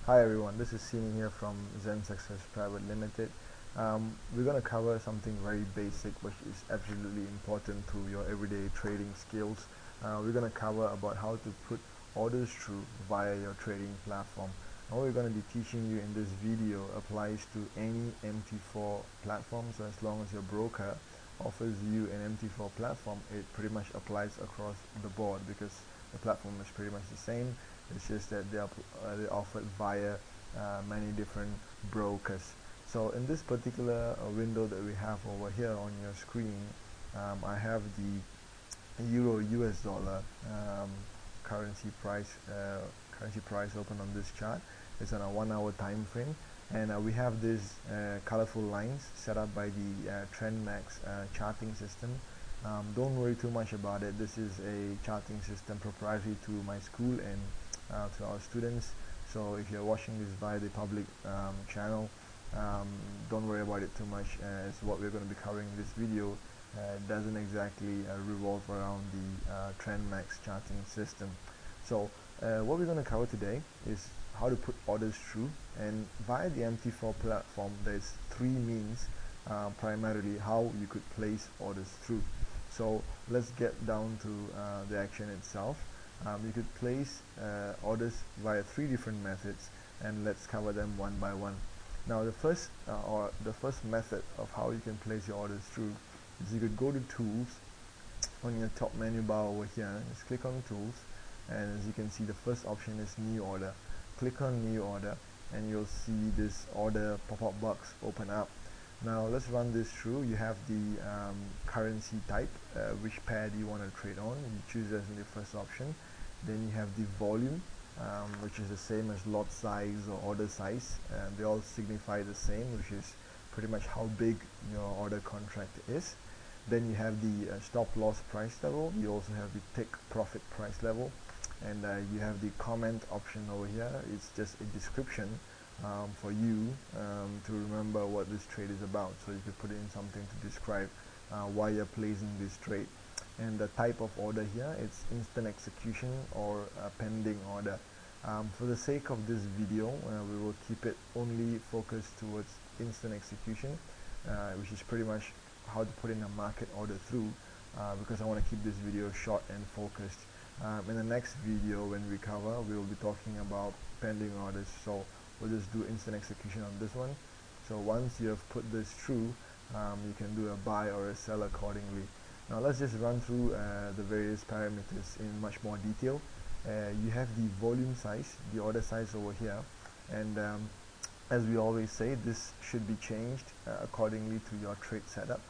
Hi everyone, this is Sini here from Zen Success Private Limited. We're going to cover something very basic which is absolutely important to your everyday trading skills. We're going to cover about how to put orders through via your trading platform. And what we're going to be teaching you in this video applies to any MT4 platform, so as long as your broker offers you an MT4 platform, it pretty much applies across the board because the platform is pretty much the same. It's just that they're offered via many different brokers. So in this particular window that we have over here on your screen, I have the Euro US dollar currency price open on this chart. It's on a 1 hour time frame, and we have these colorful lines set up by the TrendMax charting system. Don't worry too much about it. This is a charting system proprietary to my school and to our students. So if you're watching this via the public channel, don't worry about it too much, as what we're going to be covering in this video doesn't exactly revolve around the TrendMax charting system. So what we're going to cover today is how to put orders through, and via the MT4 platform there's three means primarily how you could place orders through. So let's get down to the action itself. You could place orders via three different methods, and let's cover them one by one. Now the first method of how you can place your orders through is you could go to tools on your top menu bar over here. Just click on tools, and as you can see, the first option is new order. Click on new order and you'll see this order pop-up box open up. Now let's run this through. You have the currency type, which pair do you want to trade on. You choose as in the first option. Then you have the volume, which is the same as lot size or order size. They all signify the same, which is pretty much how big your order contract is. Then you have the stop loss price level. You also have the take profit price level, and you have the comment option over here. It's just a description for you to remember what this trade is about. So you could put in something to describe why you're placing this trade. And the type of order here, it's instant execution or pending order. For the sake of this video, we will keep it only focused towards instant execution, which is pretty much how to put in a market order through, because I want to keep this video short and focused. In the next video, when we cover, we will be talking about pending orders. So we'll just do instant execution on this one. So once you have put this through, you can do a buy or a sell accordingly. Now let's just run through the various parameters in much more detail. You have the volume size, the order size over here, and as we always say, this should be changed accordingly to your trade setup.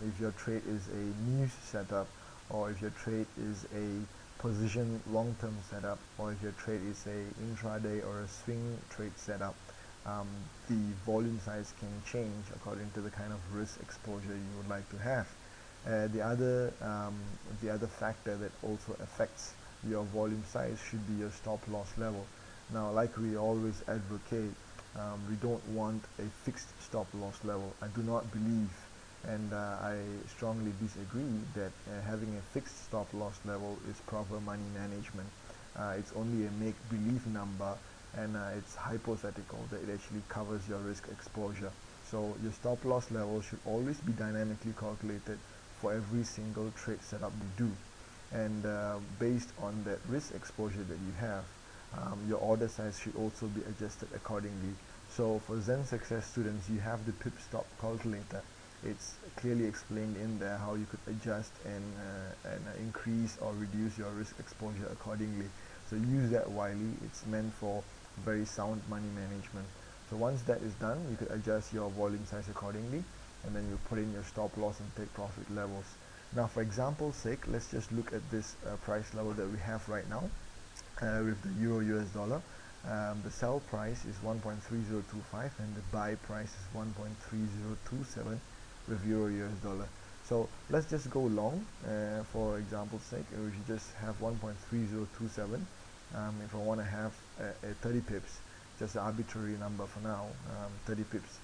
If your trade is a news setup, or if your trade is a position long-term setup, or if your trade is a intraday or a swing trade setup, the volume size can change according to the kind of risk exposure you would like to have. The other factor that also affects your volume size should be your stop loss level. Now, like we always advocate, we don't want a fixed stop loss level. I do not believe, and I strongly disagree, that having a fixed stop loss level is proper money management. It's only a make-believe number, and it's hypothetical that it actually covers your risk exposure. So your stop loss level should always be dynamically calculated for every single trade setup you do, and based on that risk exposure that you have, your order size should also be adjusted accordingly. So for Zen Success students, you have the pip stop calculator. It's clearly explained in there how you could adjust and increase or reduce your risk exposure accordingly. So use that widely. It's meant for very sound money management. So once that is done, you could adjust your volume size accordingly, and then you put in your stop loss and take profit levels. Now, for example's sake, let's just look at this price level that we have right now with the Euro US dollar. The sell price is 1.3025 and the buy price is 1.3027 with Euro US dollar. So let's just go long for example's sake. We should just have 1.3027. If I want to have a 30 pips, just an arbitrary number for now, 30 pips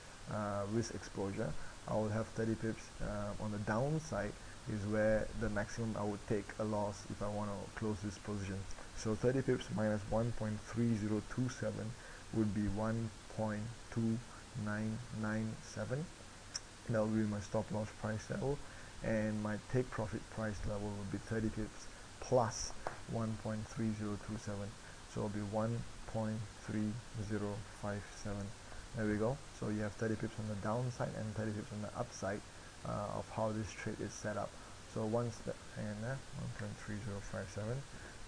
risk exposure, I will have 30 pips on the downside is where the maximum I would take a loss if I want to close this position. So 30 pips minus 1.3027 would be 1.2997. That will be my stop loss price level, and my take profit price level will be 30 pips plus 1.3027, so it'll be 1.3057. There we go. So you have 30 pips on the downside and 30 pips on the upside of how this trade is set up. So once that, and 1.3057.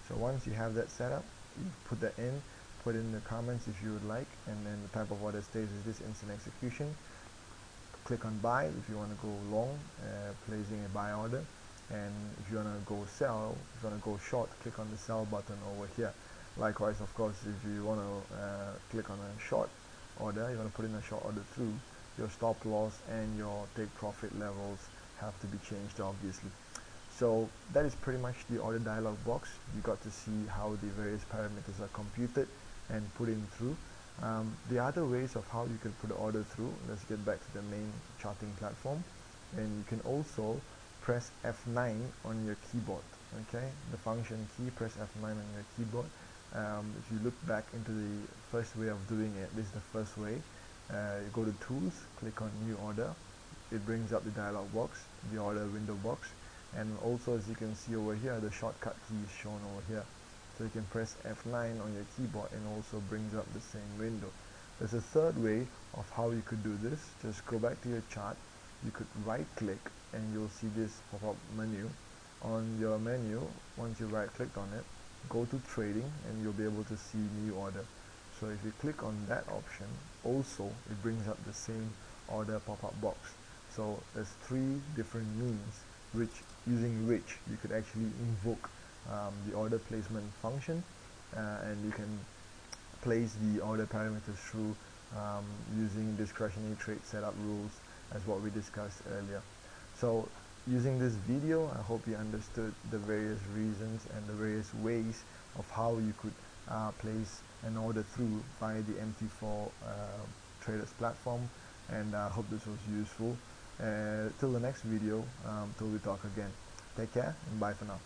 So once you have that set up, you put that in, put in the comments if you would like, and then the type of order stays is this instant execution. Click on buy if you want to go long, placing a buy order, and if you want to go sell, if you want to go short, click on the sell button over here. Likewise, of course, if you want to click on a short order, you want to put in a short order through, your stop loss and your take profit levels have to be changed, obviously. So that is pretty much the order dialog box. You got to see how the various parameters are computed and put in through. The other ways of how you can put the order through, let's get back to the main charting platform, and you can also press F9 on your keyboard. Okay, the function key, press F9 on your keyboard. If you look back into the first way of doing it, this is the first way. You go to tools, click on new order, it brings up the dialog box, the order window box, and also as you can see over here, the shortcut key is shown over here. So you can press F9 on your keyboard and also brings up the same window. There's a third way of how you could do this. Just go back to your chart, you could right click and you'll see this pop-up menu. On your menu, once you right click on it, go to trading and you'll be able to see new order. So if you click on that option, also it brings up the same order pop-up box. So there's three different means using which you could actually invoke the order placement function, and you can place the order parameters through using discretionary trade setup rules as what we discussed earlier. So using this video, I hope you understood the various reasons and the various ways of how you could place an order through via the MT4 traders platform, and I hope this was useful. Till the next video, till we talk again. Take care and bye for now.